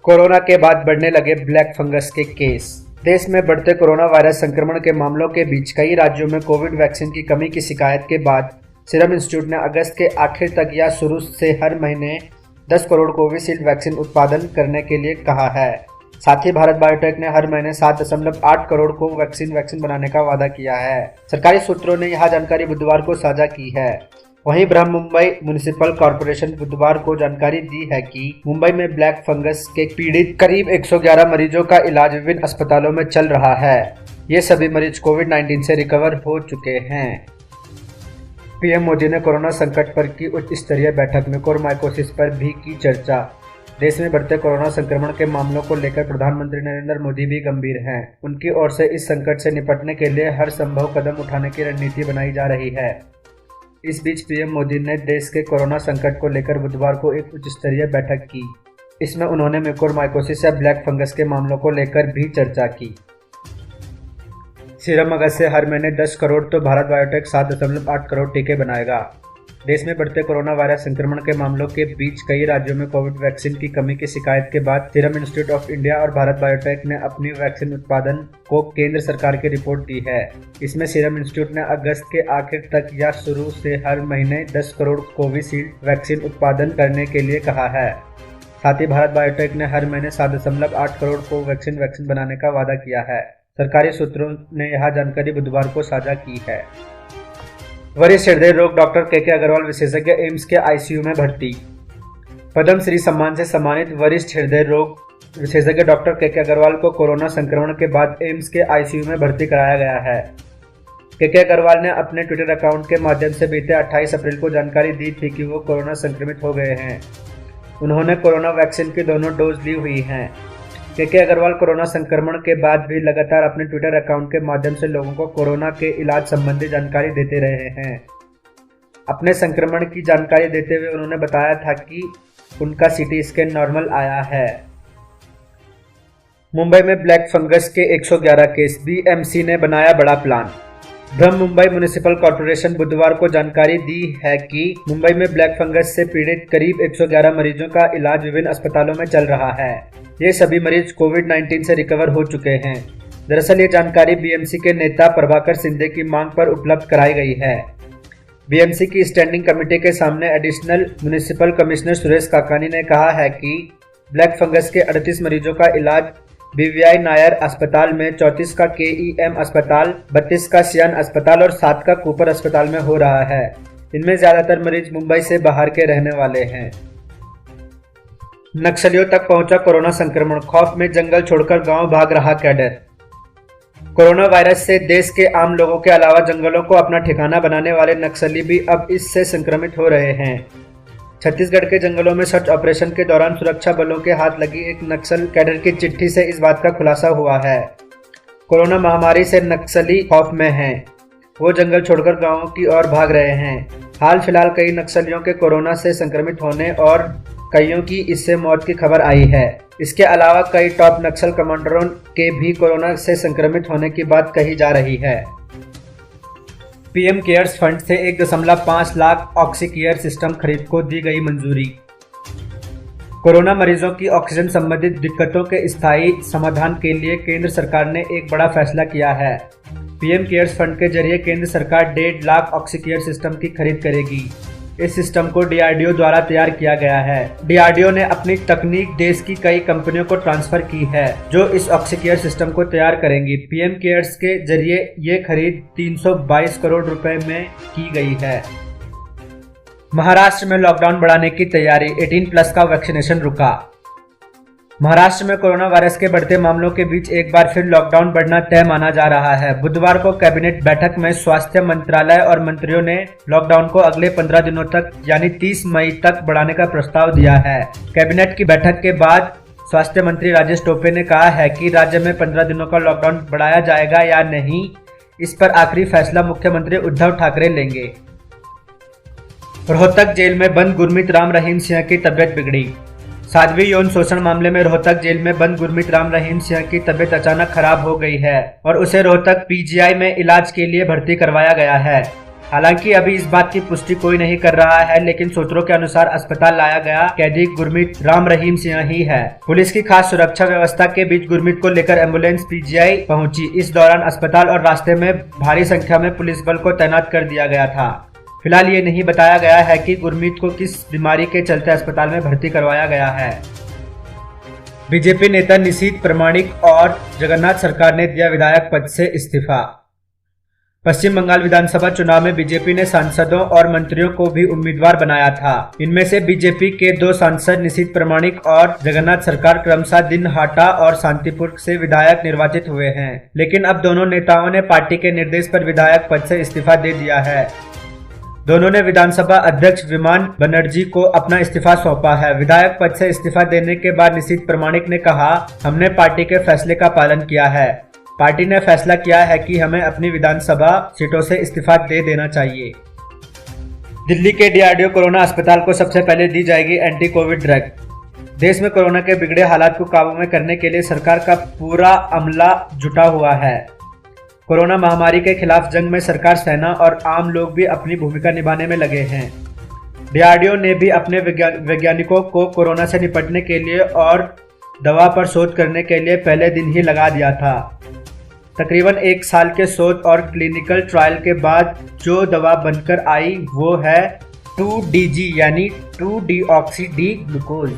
Corona के बाद बढ़ने लगे ब्लैक फंगस के केस। देश में बढ़ते कोरोना वायरस संक्रमण के मामलों के बीच कई राज्यों में कोविड वैक्सीन की कमी की शिकायत के बाद सीरम इंस्टीट्यूट ने अगस्त के आखिर तक या शुरू से हर महीने 10 करोड़ कोविशील्ड वैक्सीन उत्पादन करने के लिए कहा है। साथ ही भारत बायोटेक ने हर महीने 7.8 करोड़ को वैक्सीन बनाने का वादा किया है। सरकारी सूत्रों ने यह जानकारी बुधवार को साझा की है। वहीं मुंबई म्युनिसिपल कॉर्पोरेशन बुधवार को जानकारी दी है कि मुंबई में ब्लैक फंगस के पीड़ित करीब 111 मरीजों का इलाज विभिन्न अस्पतालों में चल रहा है। ये सभी मरीज कोविड-19 से रिकवर हो चुके हैं। पीएम मोदी ने कोरोना संकट पर की उच्च स्तरीय बैठक में कोरोमाइकोसिस पर भी की चर्चा। देश में बढ़ते कोरोना संक्रमण के मामलों को लेकर प्रधानमंत्री नरेंद्र मोदी भी गंभीर हैं। उनकी ओर से इस संकट से निपटने के लिए हर संभव कदम उठाने की रणनीति बनाई जा रही है। इस बीच पीएम मोदी ने देश के कोरोना संकट को लेकर बुधवार को एक उच्च स्तरीय बैठक की। इसमें उन्होंने म्यूकोरमाइकोसिस या ब्लैक फंगस के मामलों को लेकर भी चर्चा की। सीरम अगस्त से हर महीने 10 करोड़ तो भारत बायोटेक 7.8 करोड़ टीके बनाएगा। देश में बढ़ते कोरोना वायरस संक्रमण के मामलों के बीच कई राज्यों में कोविड वैक्सीन की कमी की शिकायत के बाद सीरम इंस्टीट्यूट ऑफ इंडिया और भारत बायोटेक ने अपनी वैक्सीन उत्पादन को केंद्र सरकार की रिपोर्ट दी है। इसमें सीरम इंस्टीट्यूट ने अगस्त के आखिर तक या शुरू से हर महीने 10 करोड़ कोविशील्ड वैक्सीन उत्पादन करने के लिए कहा है। साथ ही भारत बायोटेक ने हर महीने 7.8 करोड़ को वैक्सीन बनाने का वादा किया है। सरकारी सूत्रों ने यह जानकारी बुधवार को साझा की है। वरिष्ठ हृदय रोग डॉक्टर के अग्रवाल विशेषज्ञ एम्स के आईसीयू में भर्ती। पद्म श्री सम्मान से सम्मानित वरिष्ठ हृदय रोग विशेषज्ञ डॉक्टर के अग्रवाल को कोरोना संक्रमण के बाद एम्स के आईसीयू में भर्ती कराया गया है। के अग्रवाल ने अपने ट्विटर अकाउंट के माध्यम से बीते 28 अप्रैल को जानकारी दी थी कि वो कोरोना संक्रमित हो गए हैं। उन्होंने कोरोना वैक्सीन की दोनों डोज ली हुई हैं। के अग्रवाल कोरोना संक्रमण के बाद भी लगातार अपने ट्विटर अकाउंट के माध्यम से लोगों को कोरोना के इलाज संबंधी जानकारी देते रहे हैं। अपने संक्रमण की जानकारी देते हुए उन्होंने बताया था कि उनका सीटी स्कैन नॉर्मल आया है। मुंबई में ब्लैक फंगस के 111 केस, बीएमसी ने बनाया बड़ा प्लान। मुंबई म्युनिसिपल कॉर्पोरेशन बुधवार को जानकारी दी है कि मुंबई में ब्लैक फंगस से पीड़ित करीब 111 मरीजों का इलाज विभिन्न अस्पतालों में चल रहा है। ये सभी मरीज कोविड-19 से रिकवर हो चुके हैं। दरअसल ये जानकारी बीएमसी के नेता प्रभाकर शिंदे की मांग पर उपलब्ध कराई गई है। बीएमसी की स्टैंडिंग कमेटी के सामने एडिशनल म्युनिसिपल कमिश्नर सुरेश काकानी ने कहा है कि ब्लैक फंगस के 38 मरीजों का इलाज बीवीआई नायर अस्पताल में, 34 का केईएम अस्पताल, 32 का सियान अस्पताल और 7 का कूपर अस्पताल में हो रहा है। इनमें ज्यादातर मरीज मुंबई से बाहर के रहने वाले हैं। नक्सलियों तक पहुंचा कोरोना संक्रमण, खौफ में जंगल छोड़कर गांव भाग रहा कैडर। कोरोना वायरस से देश के आम लोगों के अलावा जंगलों को अपना ठिकाना बनाने वाले नक्सली भी अब इससे संक्रमित हो रहे हैं। छत्तीसगढ़ के जंगलों में सर्च ऑपरेशन के दौरान सुरक्षा बलों के हाथ लगी एक नक्सल कैडर की चिट्ठी से इस बात का खुलासा हुआ है। कोरोना महामारी से नक्सली खौफ में हैं। वो जंगल छोड़कर गांवों की ओर भाग रहे हैं। हाल फिलहाल कई नक्सलियों के कोरोना से संक्रमित होने और कईयों की इससे मौत की खबर आई है। इसके अलावा कई टॉप नक्सल कमांडरों के भी कोरोना से संक्रमित होने की बात कही जा रही है। पीएम केयर्स फंड से 1.5 लाख ऑक्सीकेयर सिस्टम खरीद को दी गई मंजूरी। कोरोना मरीजों की ऑक्सीजन संबंधित दिक्कतों के स्थायी समाधान के लिए केंद्र सरकार ने एक बड़ा फैसला किया है। पीएम केयर्स फंड के जरिए केंद्र सरकार 1.5 लाख ऑक्सीकेयर सिस्टम की खरीद करेगी। इस सिस्टम को डीआरडीओ द्वारा तैयार किया गया है। डीआरडीओ ने अपनी तकनीक देश की कई कंपनियों को ट्रांसफर की है जो इस ऑक्सीकेयर सिस्टम को तैयार करेंगी। पीएम केयर्स के जरिए ये खरीद 322 करोड़ रुपए में की गई है। महाराष्ट्र में लॉकडाउन बढ़ाने की तैयारी, 18+ का वैक्सीनेशन रुका। महाराष्ट्र में कोरोना वायरस के बढ़ते मामलों के बीच एक बार फिर लॉकडाउन बढ़ना तय माना जा रहा है। बुधवार को कैबिनेट बैठक में स्वास्थ्य मंत्रालय और मंत्रियों ने लॉकडाउन को अगले 15 दिनों तक यानी 30 मई तक बढ़ाने का प्रस्ताव दिया है। कैबिनेट की बैठक के बाद स्वास्थ्य मंत्री राजेश टोपे ने कहा है कि राज्य में 15 दिनों का लॉकडाउन बढ़ाया जाएगा या नहीं, इस पर आखिरी फैसला मुख्यमंत्री उद्धव ठाकरे लेंगे। रोहतक जेल में बंद गुरमीत राम रहीम सिंह की तबियत बिगड़ी। साध्वी यौन शोषण मामले में रोहतक जेल में बंद गुरमीत राम रहीम सिंह की तबियत अचानक खराब हो गई है और उसे रोहतक पीजीआई में इलाज के लिए भर्ती करवाया गया है। हालांकि अभी इस बात की पुष्टि कोई नहीं कर रहा है, लेकिन सूत्रों के अनुसार अस्पताल लाया गया कैदी गुरमीत राम रहीम सिंह ही है। पुलिस की खास सुरक्षा व्यवस्था के बीच गुरमीत को लेकर एम्बुलेंस पीजीआई पहुंची। इस दौरान अस्पताल और रास्ते में भारी संख्या में पुलिस बल को तैनात कर दिया गया था। फिलहाल ये नहीं बताया गया है कि गुरमीत को किस बीमारी के चलते अस्पताल में भर्ती करवाया गया है। बीजेपी नेता निशीथ प्रामाणिक और जगन्नाथ सरकार ने दिया विधायक पद से इस्तीफा। पश्चिम बंगाल विधानसभा चुनाव में बीजेपी ने सांसदों और मंत्रियों को भी उम्मीदवार बनाया था। इनमें से बीजेपी के 2 सांसद निशीथ प्रामाणिक और जगन्नाथ सरकार क्रमशः दिनहाटा और शांतिपुर से विधायक निर्वाचित हुए हैं, लेकिन अब दोनों नेताओं ने पार्टी के निर्देश पर विधायक पद से इस्तीफा दे दिया है। दोनों ने विधानसभा अध्यक्ष विमान बनर्जी को अपना इस्तीफा सौंपा है। विधायक पद से इस्तीफा देने के बाद निशीथ प्रामाणिक ने कहा, हमने पार्टी के फैसले का पालन किया है। पार्टी ने फैसला किया है कि हमें अपनी विधानसभा सीटों से इस्तीफा दे देना चाहिए। दिल्ली के डीआरडीओ कोरोना अस्पताल को सबसे पहले दी जाएगी एंटी कोविड ड्रग। देश में कोरोना के बिगड़े हालात को काबू में करने के लिए सरकार का पूरा अमला जुटा हुआ है। कोरोना महामारी के खिलाफ जंग में सरकार, सेना और आम लोग भी अपनी भूमिका निभाने में लगे हैं। डीआरडीओ ने भी अपने वैज्ञानिकों को कोरोना से निपटने के लिए और दवा पर शोध करने के लिए पहले दिन ही लगा दिया था। तकरीबन 1 साल के शोध और क्लिनिकल ट्रायल के बाद जो दवा बनकर आई वो है 2DG यानी 2-deoxy-D ग्लूकोज।